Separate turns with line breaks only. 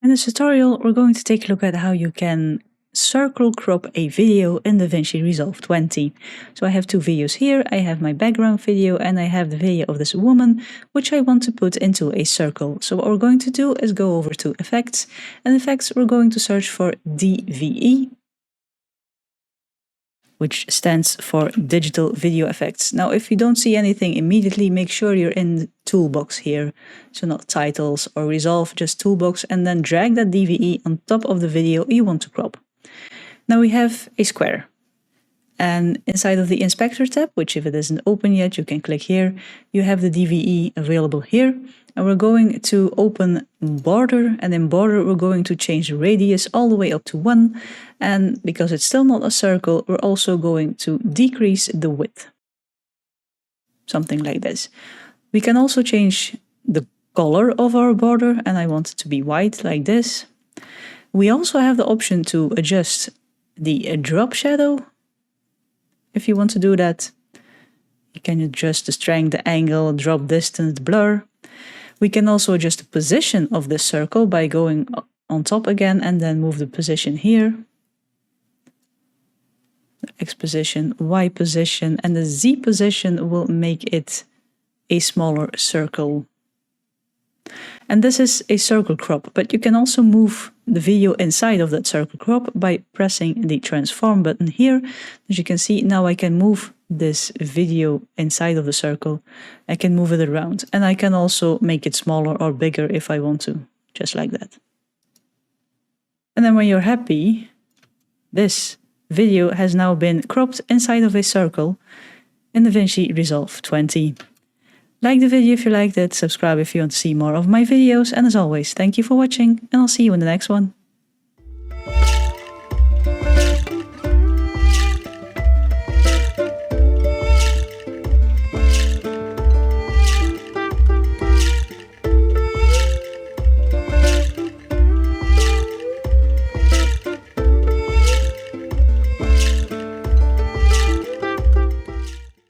In this tutorial, we're going to take a look at how you can circle crop a video in DaVinci Resolve 20. So I have two videos here. I have my background video and I have the video of this woman, which I want to put into a circle. So what we're going to do is go over to Effects, and Effects we're going to search for DVE, which stands for Digital Video Effects. Now, if you don't see anything immediately, make sure you're in the toolbox here. So not titles or resolve, just toolbox, and then drag that DVE on top of the video you want to crop. Now we have a square. And inside of the Inspector tab, which if it isn't open yet, you can click here, you have the DVE available here. And we're going to open border, and in border we're going to change the radius all the way up to 1. And because it's still not a circle, we're also going to decrease the width. Something like this. We can also change the color of our border, and I want it to be white like this. We also have the option to adjust the drop shadow. If you want to do that, you can adjust the strength, the angle, drop distance, blur. We can also adjust the position of the circle by going on top again and then move the position here. The X position, Y position, and the Z position will make it a smaller circle. And this is a circle crop, but you can also move the video inside of that circle crop by pressing the transform button here. As you can see, now I can move this video inside of the circle. I can move it around, and I can also make it smaller or bigger if I want to, just like that. And then when you're happy, this video has now been cropped inside of a circle in DaVinci Resolve 20. Like the video if you liked it, subscribe if you want to see more of my videos, and as always, thank you for watching, and I'll see you in the next one.